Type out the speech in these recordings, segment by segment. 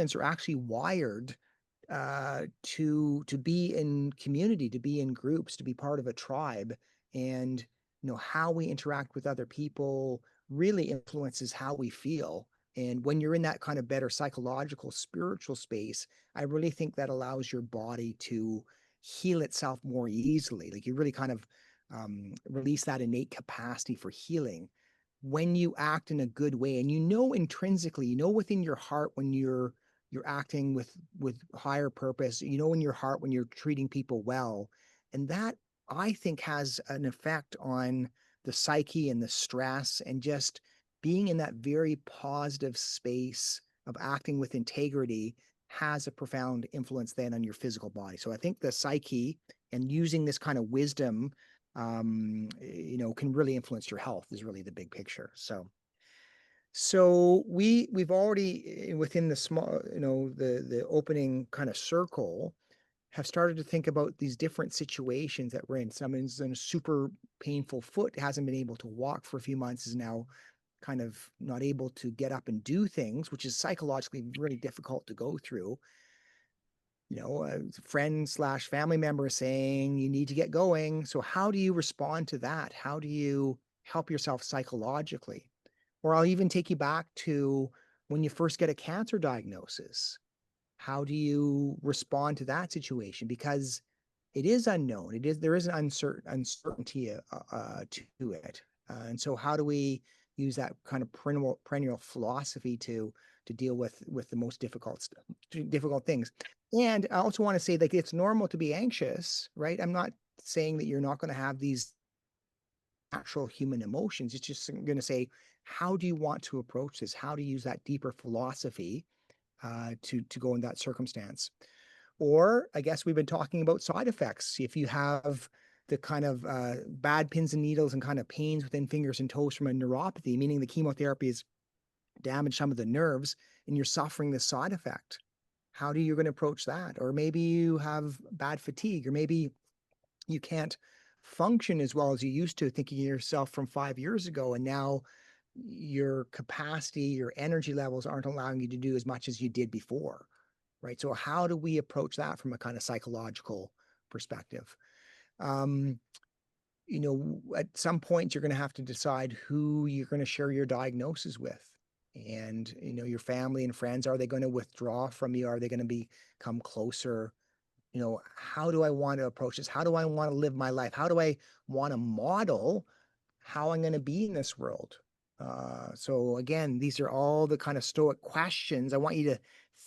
humans are actually wired to be in community, to be in groups, to be part of a tribe. And how we interact with other people really influences how we feel. And when you're in that kind of better psychological, spiritual space, I really think that allows your body to heal itself more easily. Like you really kind of release that innate capacity for healing when you act in a good way. And intrinsically, within your heart when you're acting with higher purpose, in your heart when you're treating people well. And that, I think, has an effect on the psyche and the stress, and just being in that very positive space of acting with integrity has a profound influence then on your physical body. So I think the psyche and using this kind of wisdom, can really influence your health is really the big picture. So we've already, within the small, the opening kind of circle, have started to think about these different situations that we're in. Someone's in a super painful foot, hasn't been able to walk for a few months, is now kind of not able to get up and do things, which is psychologically really difficult to go through. A friend slash family member saying you need to get going. So how do you respond to that? How do you help yourself psychologically? Or I'll even take you back to when you first get a cancer diagnosis. How do you respond to that situation? Because it is unknown. There is an uncertainty to it. And so how do we use that kind of perennial philosophy to deal with the most difficult things? And I also want to say, like, it's normal to be anxious, right? I'm not saying that you're not going to have these natural human emotions. It's just going to say, how do you want to approach this? How to use that deeper philosophy to go in that circumstance? Or I guess we've been talking about side effects. If you have the kind of bad pins and needles and kind of pains within fingers and toes from a neuropathy, meaning the chemotherapy has damaged some of the nerves and you're suffering the side effect, how do you going to approach that? Or maybe you have bad fatigue, or maybe you can't function as well as you used to, thinking of yourself from 5 years ago, and now your capacity, your energy levels aren't allowing you to do as much as you did before, right? So how do we approach that from a kind of psychological perspective? um, at some point you're going to have to decide who you're going to share your diagnosis with. And your family and friends, are they going to withdraw from you? Are they going to become closer? How do I want to approach this? How do I want to live my life? How do I want to model how I'm going to be in this world? So again, these are all the kind of Stoic questions. I want you to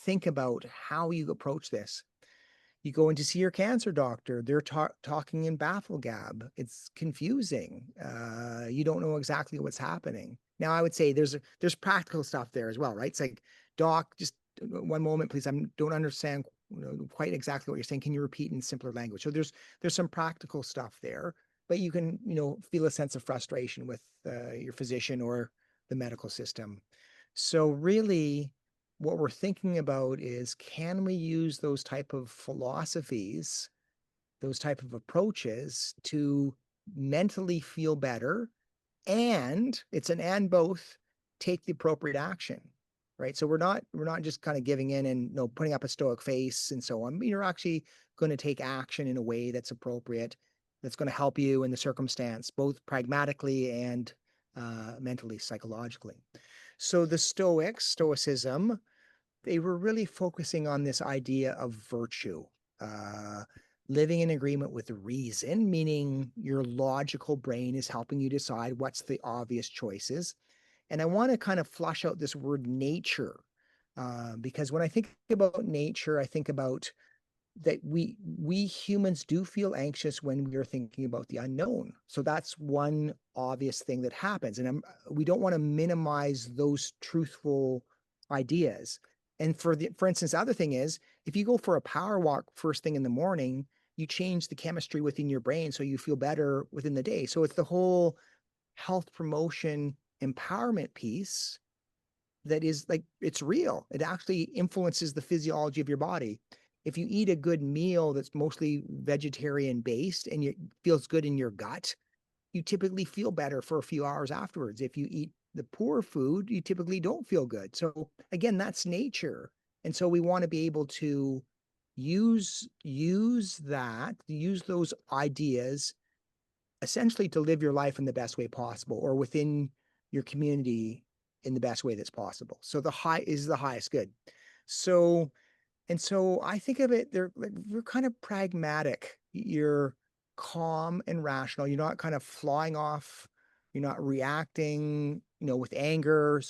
think about how you approach this. You go in to see your cancer doctor, they're talking in baffle gab. It's confusing. You don't know exactly what's happening. Now, I would say there's practical stuff there as well, right? It's like, doc, just one moment, please. I don't understand quite exactly what you're saying. Can you repeat in simpler language? So there's some practical stuff there, but you can feel a sense of frustration with your physician or the medical system. So really, what we're thinking about is, can we use those type of philosophies, those type of approaches to mentally feel better? And it's an and both, take the appropriate action, right? So we're not just kind of giving in and putting up a stoic face and so on. You're actually going to take action in a way that's appropriate, that's going to help you in the circumstance, both pragmatically and mentally, psychologically. So the Stoicism, they were really focusing on this idea of virtue, uh, living in agreement with reason, meaning your logical brain is helping you decide what's the obvious choices. And I want to kind of flush out this word nature, because when I think about nature, I think about that we humans do feel anxious when we are thinking about the unknown. So that's one obvious thing that happens, and we don't want to minimize those truthful ideas. And for instance, the other thing is, if you go for a power walk first thing in the morning, you change the chemistry within your brain so you feel better within the day. So it's the whole health promotion empowerment piece that is, like, it's real. It actually influences the physiology of your body. If you eat a good meal that's mostly vegetarian based and it feels good in your gut, you typically feel better for a few hours afterwards. If you eat the poor food, you typically don't feel good. So again, that's nature. And so we want to be able to use those ideas essentially to live your life in the best way possible, or within your community in the best way that's possible. So the high is the highest good. So, and so I think of it, they're like, you're kind of pragmatic. You're calm and rational. You're not kind of flying off. You're not reacting, with anger,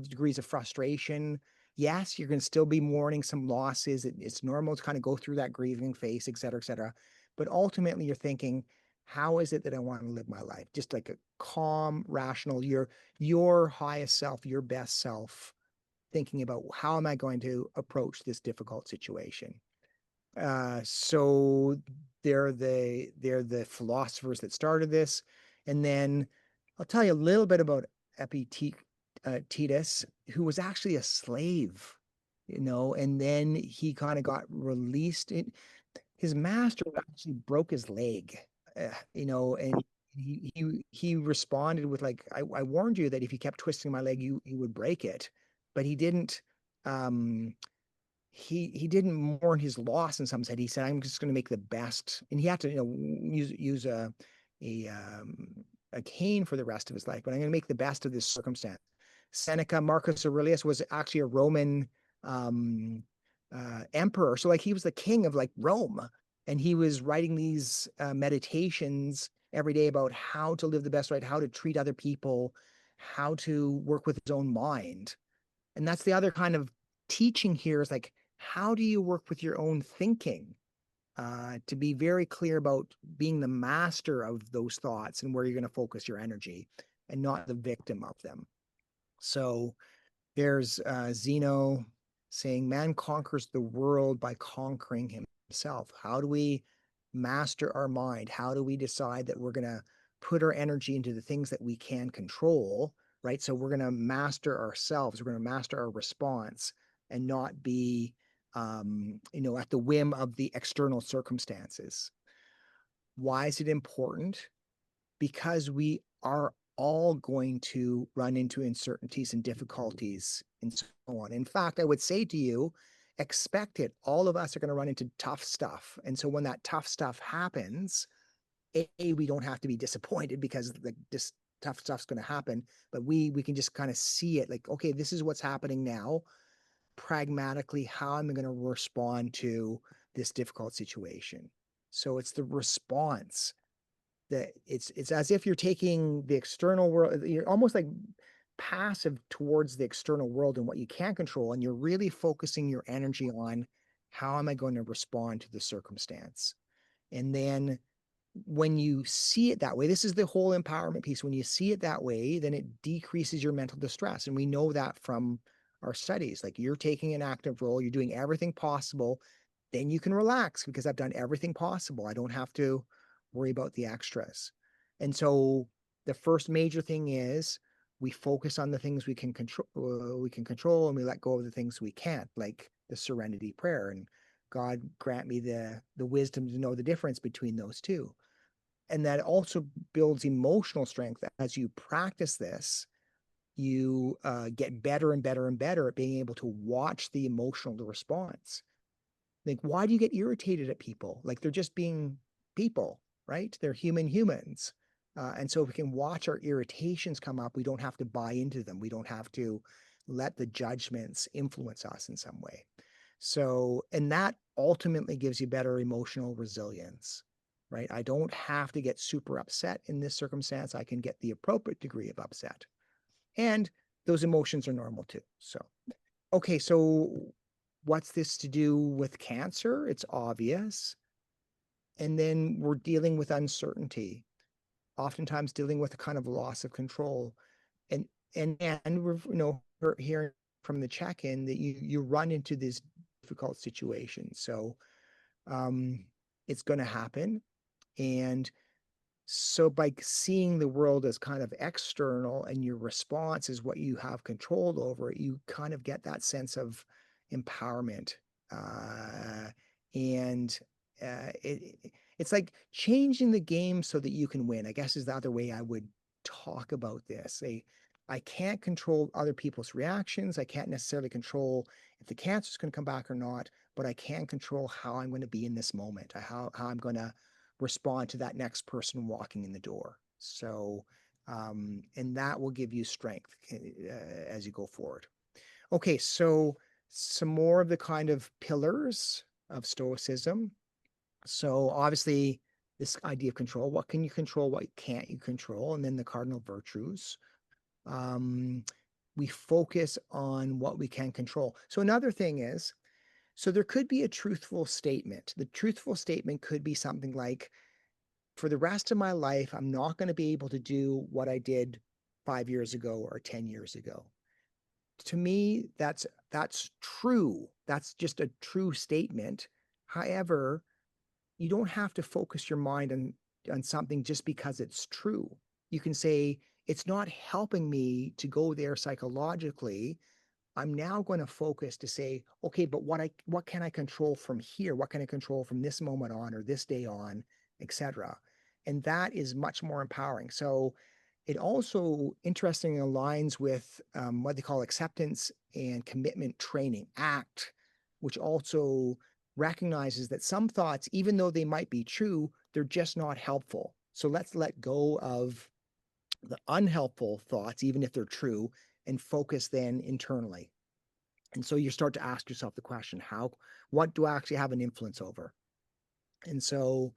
degrees of frustration. Yes, you're going to still be mourning some losses. It's normal to kind of go through that grieving phase, et cetera, et cetera. But ultimately, you're thinking, how is it that I want to live my life? Just like a calm, rational, your highest self, your best self, thinking about how am I going to approach this difficult situation. So they're the philosophers that started this, and then I'll tell you a little bit about Epictetus, who was actually a slave, and then he kind of got released. His master actually broke his leg, and he responded with like, I warned you that if you kept twisting my leg, you would break it, but he didn't. Um, he didn't mourn his loss. In some sense, he said, "I'm just going to make the best," and he had to, use a a cane for the rest of his life. But I'm going to make the best of this circumstance. Seneca, Marcus Aurelius was actually a Roman um, emperor, so like he was the king of like Rome, and he was writing these meditations every day about how to live the best, right, how to treat other people, how to work with his own mind. And that's the other kind of teaching here, is like, how do you work with your own thinking, to be very clear about being the master of those thoughts and where you're going to focus your energy, and not the victim of them. So there's Zeno saying, man conquers the world by conquering himself. How do we master our mind? How do we decide that we're going to put our energy into the things that we can control, right? So we're going to master ourselves. We're going to master our response, and not be, at the whim of the external circumstances. Why is it important? Because we are all going to run into uncertainties and difficulties and so on. In fact, I would say to you, expect it. All of us are going to run into tough stuff. And so when that tough stuff happens, we don't have to be disappointed, because this tough stuff's going to happen, but we can just kind of see it like, okay, this is what's happening now. Pragmatically, how am I going to respond to this difficult situation? So it's the response, that it's as if you're taking the external world, you're almost like passive towards the external world and what you can't control, and you're really focusing your energy on, how am I going to respond to the circumstance? And then when you see it that way, this is the whole empowerment piece. When you see it that way, then it decreases your mental distress. And we know that from our studies. Like, you're taking an active role, you're doing everything possible, then you can relax, because I've done everything possible. I don't have to worry about the extras. And so the first major thing is, we focus on the things we can control, and we let go of the things we can't, like the serenity prayer. And God grant me the wisdom to know the difference between those two. And that also builds emotional strength. As you practice this, you get better and better and better at being able to watch the emotional response. Like, why do you get irritated at people? Like, they're just being people, right? They're humans. And so if we can watch our irritations come up, we don't have to buy into them. We don't have to let the judgments influence us in some way. So, and that ultimately gives you better emotional resilience, right? I don't have to get super upset in this circumstance. I can get the appropriate degree of upset. And those emotions are normal too. So, okay, so what's this to do with cancer? It's obvious. And then we're dealing with uncertainty, oftentimes dealing with a kind of loss of control. And we're, we're hearing from the check-in that you run into these difficult situations. So it's going to happen. And so by seeing the world as kind of external, and your response is what you have control over, you kind of get that sense of empowerment. And it's like changing the game so that you can win, I guess, is the other way I would talk about this. I can't control other people's reactions. I can't necessarily control if the cancer is going to come back or not, but I can control how I'm going to be in this moment, how I'm going to respond to that next person walking in the door. So, and that will give you strength as you go forward. Okay, so some more of the kind of pillars of Stoicism. So obviously, this idea of control, what can you control, what can't you control, and then the cardinal virtues. Um, we focus on what we can control. So another thing is, so there could be a truthful statement. The truthful statement could be something like, for the rest of my life, I'm not going to be able to do what I did 5 years ago or 10 years ago. To me, that's true. That's just a true statement. However, you don't have to focus your mind on something just because it's true. You can say, it's not helping me to go there psychologically. I'm now going to focus to say, okay, but what can I control from here? What can I control from this moment on or this day on, etc. And that is much more empowering. So it also interestingly aligns with what they call acceptance and commitment training, ACT, which also recognizes that some thoughts, even though they might be true, they're just not helpful. So let's let go of the unhelpful thoughts, even if they're true, and focus then internally. And so you start to ask yourself the question, what do I actually have an influence over? And so,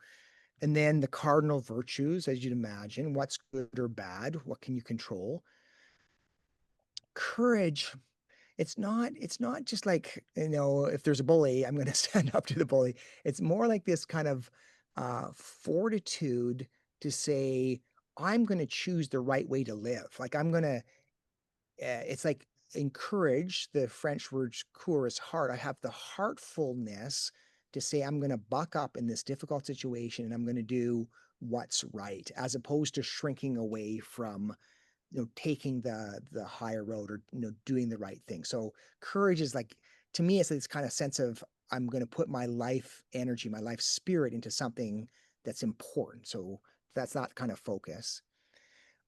and then the cardinal virtues, as you'd imagine, what's good or bad? What can you control? Courage. It's not just like, if there's a bully, I'm going to stand up to the bully. It's more like this kind of fortitude to say, I'm going to choose the right way to live. Like I'm going to it's like encourage. The French word cour is heart. I have the heartfulness to say I'm going to buck up in this difficult situation and I'm going to do what's right, as opposed to shrinking away from taking the higher road or doing the right thing. So courage is like, to me, it's this kind of sense of, I'm going to put my life energy, my life spirit into something that's important. So that's that kind of focus.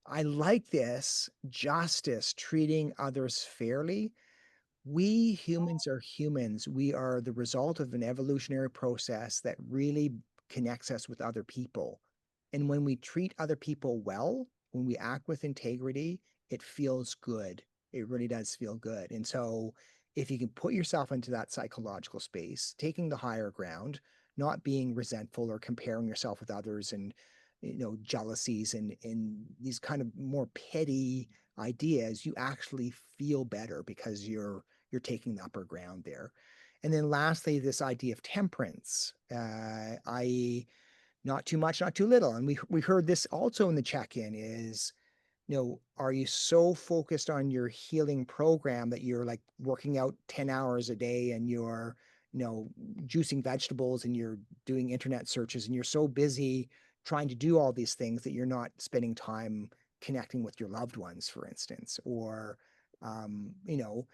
I like this justice, treating others fairly. We humans are humans. We are the result of an evolutionary process that really connects us with other people. And when we treat other people well, when we act with integrity, it feels good. It really does feel good. And so, if you can put yourself into that psychological space, taking the higher ground, not being resentful or comparing yourself with others and jealousies and these kind of more petty ideas, you actually feel better because you're taking the upper ground there. And then lastly, this idea of temperance, i.e., not too much, not too little. And we heard this also in the check-in is, are you so focused on your healing program that you're like working out 10 hours a day and you're, juicing vegetables and you're doing internet searches and you're so busy trying to do all these things that you're not spending time connecting with your loved ones, for instance, or, um, you know,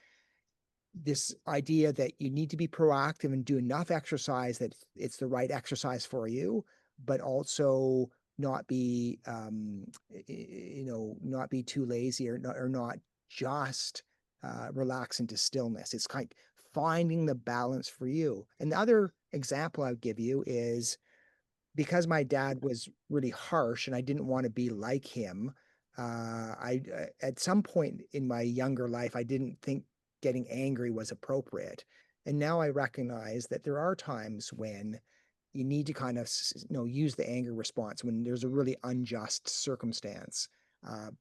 this idea that you need to be proactive and do enough exercise that it's the right exercise for you, but also not be, not be too lazy or not just relax into stillness. It's kind of finding the balance for you. And the other example I would give you is, because my dad was really harsh and I didn't want to be like him. I At some point in my younger life, I didn't think getting angry was appropriate, and now I recognize that there are times when you need to kind of use the anger response when there's a really unjust circumstance,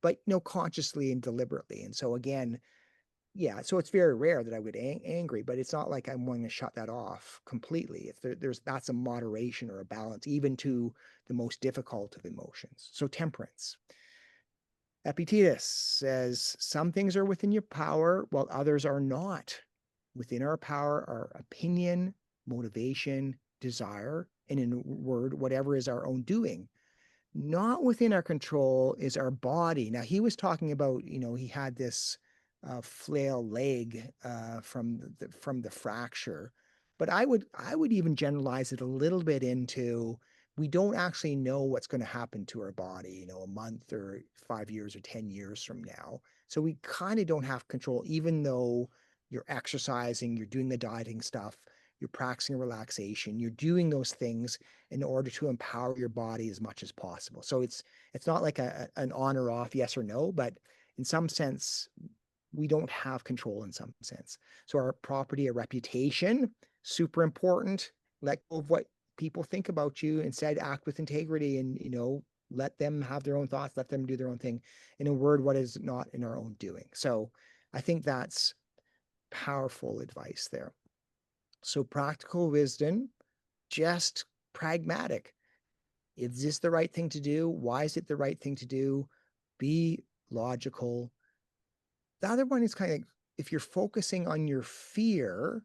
but consciously and deliberately. And so again, yeah, so it's very rare that I would angry, but it's not like I'm wanting to shut that off completely. If there's that's a moderation or a balance, even to the most difficult of emotions. So temperance. Epictetus says some things are within your power, while others are not. Within our power are opinion, motivation, desire, and in a word, whatever is our own doing. Not within our control is our body. Now, he was talking about, he had this flail leg from the fracture, but I would even generalize it a little bit into we don't actually know what's going to happen to our body, a month or 5 years or 10 years from now. So we kind of don't have control, even though you're exercising, you're doing the dieting stuff, you're practicing relaxation, you're doing those things in order to empower your body as much as possible. So it's not like an on or off, yes or no, but in some sense, we don't have control in some sense. So our property, our reputation, super important. Let go of what people think about you. Instead, act with integrity and, let them have their own thoughts, let them do their own thing. In a word, what is not in our own doing. So I think that's powerful advice there. So practical wisdom, just pragmatic. Is this the right thing to do? Why is it the right thing to do? Be logical. The other one is kind of, if you're focusing on your fear,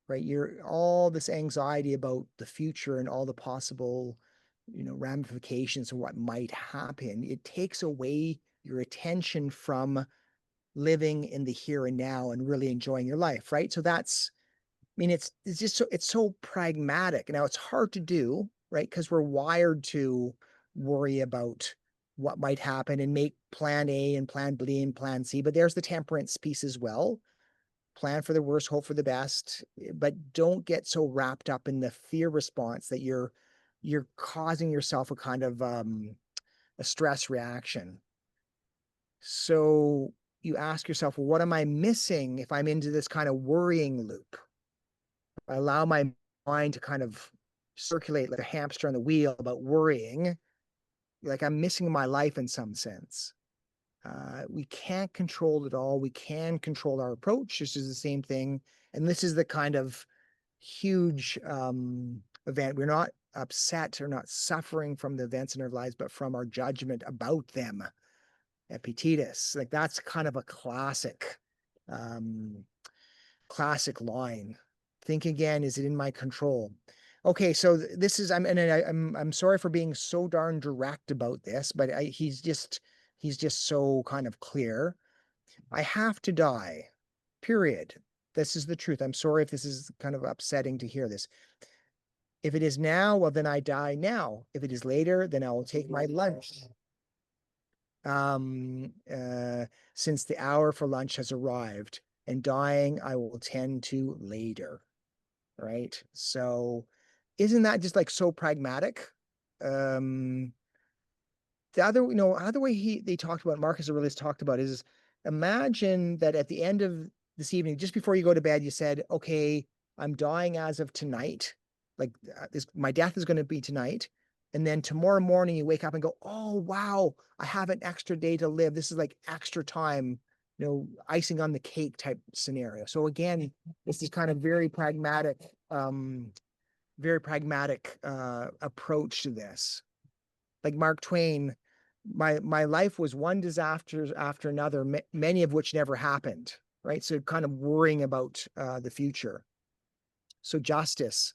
right? You're all this anxiety about the future and all the possible, ramifications of what might happen. It takes away your attention from living in the here and now and really enjoying your life, right? So it's just so pragmatic. Now it's hard to do, right? Because we're wired to worry about what might happen and make plan A and plan B and plan C. But there's the temperance piece as well. Plan for the worst, hope for the best, but don't get so wrapped up in the fear response that you're causing yourself a kind of a stress reaction. So you ask yourself, well, what am I missing if I'm into this kind of worrying loop? I allow my mind to kind of circulate like a hamster on the wheel about worrying, like I'm missing my life in some sense. We can't control it all. We can control our approach. This is the same thing. And this is the kind of huge event. We're not upset or not suffering from the events in our lives, but from our judgment about them. Epictetus, like that's kind of a um, classic line. Think again, is it in my control? Okay, so this is I'm sorry for being so darn direct about this, but he's just so kind of clear. I have to die. Period. This is the truth. I'm sorry if this is kind of upsetting to hear this. If it is now, well, then I die now. If it is later, then I will take my lunch. Um, uh, since the hour for lunch has arrived, and dying I will tend to later. Right? So isn't that just like so pragmatic? Um, the other, other way they talked about, Marcus Aurelius talked about is imagine that at the end of this evening, just before you go to bed, you said, okay, I'm dying as of tonight. Like my death is going to be tonight. And then tomorrow morning you wake up and go, oh, wow, I have an extra day to live. This is like extra time, icing on the cake type scenario. So again, this is kind of very pragmatic approach to this. Like Mark Twain, my life was one disaster after another, many of which never happened. Right, so kind of worrying about the future. So justice,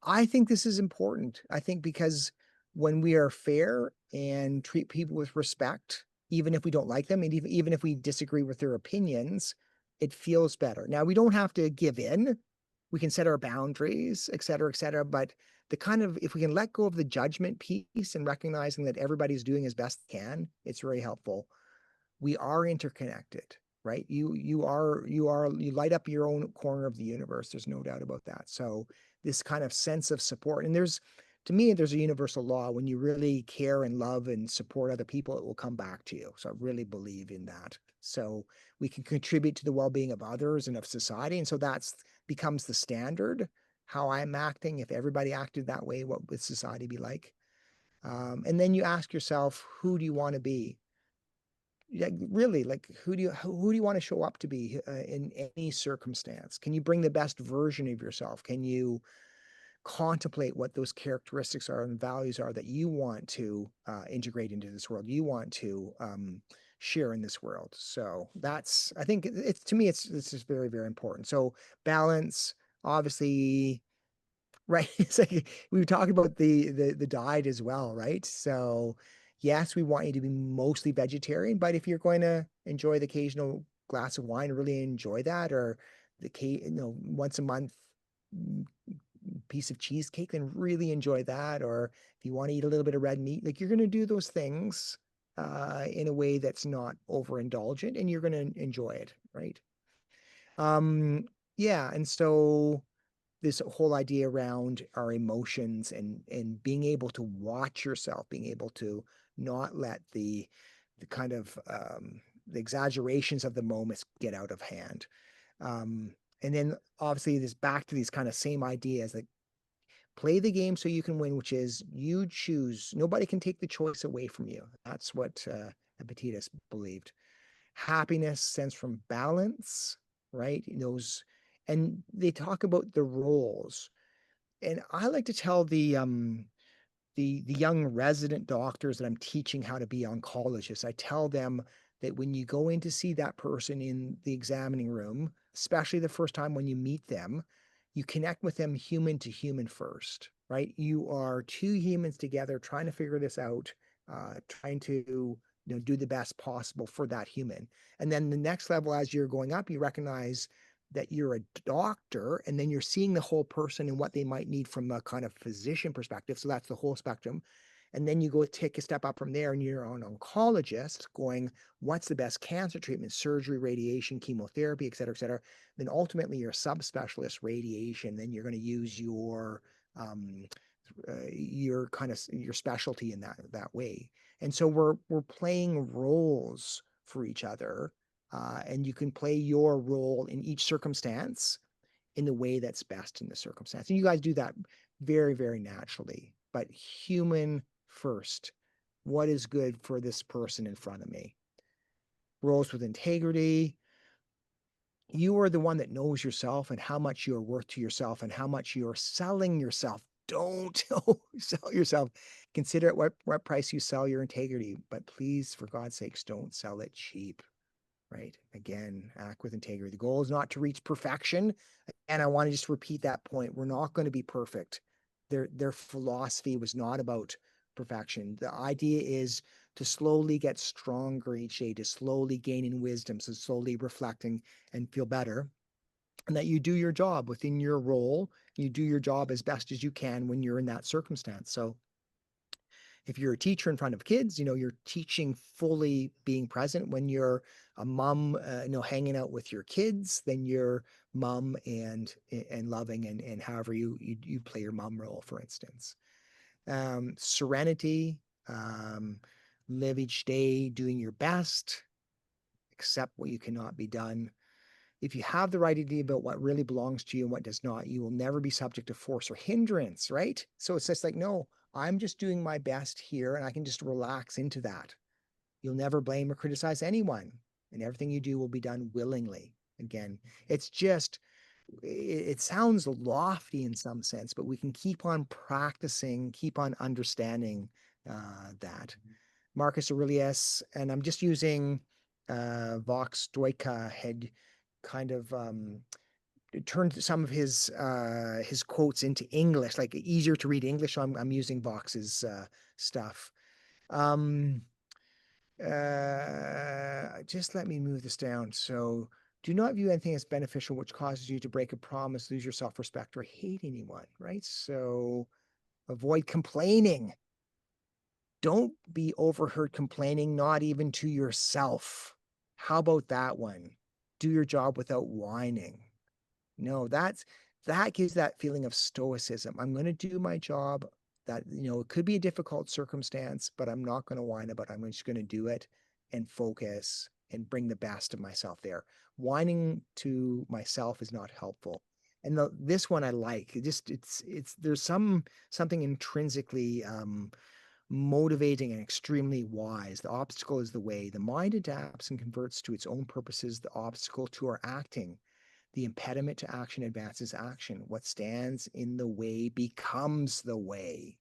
I think this is important. I think because when we are fair and treat people with respect, even if we don't like them, and even if we disagree with their opinions, it feels better. Now, we don't have to give in. We can set our boundaries, et cetera, et cetera. But if we can let go of the judgment piece and recognizing that everybody's doing as best they can, it's very helpful. We are interconnected, right? You light up your own corner of the universe. There's no doubt about that. So this kind of sense of support, and to me, there's a universal law. When you really care and love and support other people, it will come back to you. So I really believe in that. So we can contribute to the well-being of others and of society. And so that's becomes the standard, how I'm acting. If everybody acted that way, what would society be like? And then you ask yourself, who do you want to be? Like really, like who do you want to show up to be in any circumstance? Can you bring the best version of yourself? Can you contemplate what those characteristics are and values are that you want to integrate into this world, you want to share in this world? So that's, I think it's, to me, it's just very, very important. So balance, obviously, right? It's like we were talking about the diet as well, right? So yes, we want you to be mostly vegetarian, but if you're going to enjoy the occasional glass of wine, really enjoy that, or once a month piece of cheesecake, then really enjoy that. Or If you want to eat a little bit of red meat, like you're going to do those things in a way that's not overindulgent, and you're going to enjoy it, right? Um, yeah, and so this whole idea around our emotions and being able to watch yourself, being able to not let the kind of the exaggerations of the moments get out of hand. Um, and then obviously this back to these kind of same ideas, like play the game so you can win, which is you choose. Nobody can take the choice away from you. That's what Epictetus believed. Happiness stems from balance, right? Those, and they talk about the roles. And I like to tell the young resident doctors that I'm teaching how to be oncologists, I tell them that when you go in to see that person in the examining room, especially the first time when you meet them, you connect with them human to human first, right? You are two humans together trying to figure this out, trying to do the best possible for that human. And then the next level, as you're going up, you recognize that you're a doctor, and then you're seeing the whole person and what they might need from a kind of physician perspective. So that's the whole spectrum. And then you go take a step up from there and you're an oncologist going, what's the best cancer treatment, surgery, radiation, chemotherapy, et cetera, et cetera. Then ultimately you're a subspecialist radiation. Then you're going to use um, your kind of your specialty in that way. And so we're playing roles for each other, and you can play your role in each circumstance in the way that's best in the circumstance. And you guys do that very, very naturally, but human first. What is good for this person in front of me? Roles with integrity. You are the one that knows yourself and how much you're worth to yourself and how much you're selling yourself. Don't sell yourself. Consider at what price you sell your integrity, but please, for God's sakes, don't sell it cheap. Right? Again, act with integrity. The goal is not to reach perfection. And I want to just repeat that point. We're not going to be perfect. Their philosophy was not about perfection. The idea is to slowly get stronger each day, to slowly gain in wisdom, so slowly reflecting and feel better. And that you do your job within your role. You do your job as best as you can when you're in that circumstance. So if you're a teacher in front of kids, you're teaching fully being present. When you're a mom, hanging out with your kids, then you're mom and loving and however you play your mom role, for instance. Serenity, um, live each day doing your best, accept what you cannot be done. If you have the right idea about what really belongs to you and what does not, you will never be subject to force or hindrance, right? So it's just like, no, I'm just doing my best here and I can just relax into that. You'll never blame or criticize anyone, and everything you do will be done willingly. Again, it's just, it sounds lofty in some sense, but we can keep on practicing, keep on understanding that. Marcus Aurelius, and I'm just using Vox Stoica had kind of turned some of his quotes into English, like easier to read English. So I'm using Vox's stuff. Um, just let me move this down. So, do not view anything as beneficial which causes you to break a promise, lose your self-respect, or hate anyone. Right. So, avoid complaining. Don't be overheard complaining, not even to yourself. How about that one? Do your job without whining. No, that gives that feeling of stoicism. I'm going to do my job. That, it could be a difficult circumstance, but I'm not going to whine about it. I'm just going to do it and focus and bring the best of myself there. Whining to myself is not helpful. And this one I like. It's there's something intrinsically motivating and extremely wise. The obstacle is the way. The mind adapts and converts to its own purposes the obstacle to our acting. The impediment to action advances action. What stands in the way becomes the way.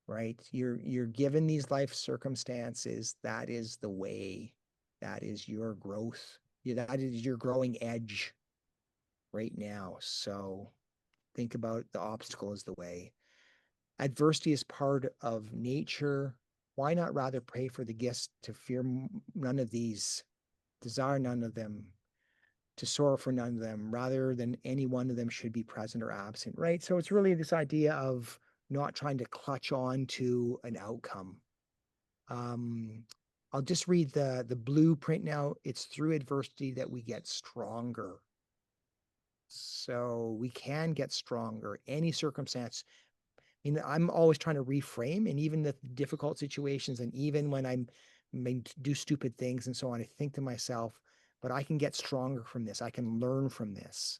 Right? You're given these life circumstances. That is the way. That is your growth. That is your growing edge right now. So think about the obstacle as the way. Adversity is part of nature. Why not rather pray for the gifts to fear none of these, desire none of them, to sorrow for none of them, rather than any one of them should be present or absent, right? So it's really this idea of not trying to clutch on to an outcome. Um, I'll just read the blueprint now. It's through adversity that we get stronger. So we can get stronger. Any circumstance. I mean, I'm always trying to reframe, and even the difficult situations, and even when I'm may do stupid things and so on, I think to myself, but I can get stronger from this. I can learn from this.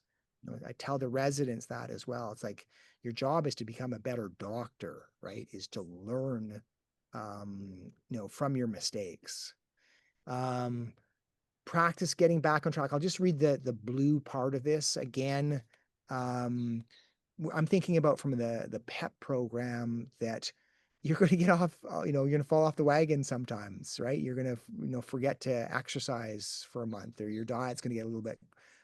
I tell the residents that as well. It's like your job is to become a better doctor, right? Is to learn, from your mistakes. Um, Practice getting back on track. I'll just read the blue part of this again. Um, I'm thinking about from the PEP program that you're going to get off, you're going to fall off the wagon sometimes, right? You're going to, forget to exercise for a month, or your diet's going to get a little bit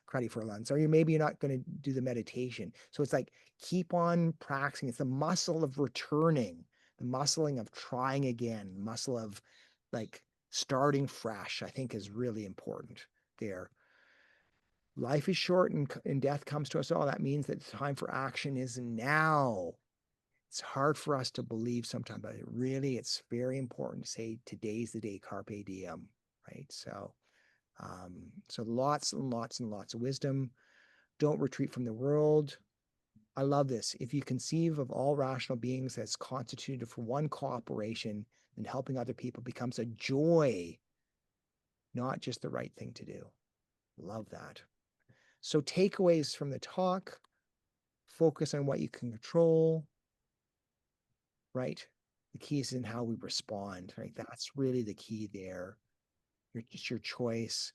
cruddy for a month, or you're not going to do the meditation. So it's like keep on practicing. It's the muscle of returning, the muscling of trying again, muscle of like starting fresh, I think is really important there. Life is short and death comes to us all. That means that the time for action is now. It's hard for us to believe sometimes, but it's very important to say today's the day, carpe diem, right? So lots and lots and lots of wisdom. Don't retreat from the world. I love this. If you conceive of all rational beings as constituted for one cooperation, then helping other people becomes a joy, not just the right thing to do. Love that. So takeaways from the talk, focus on what you can control, right? The key is in how we respond, right? That's really the key there. It's your choice.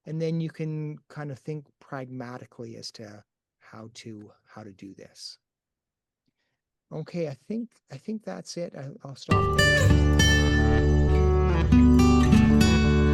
And then you can kind of think pragmatically as to how to do this. Okay, I think that's it. I'll stop there.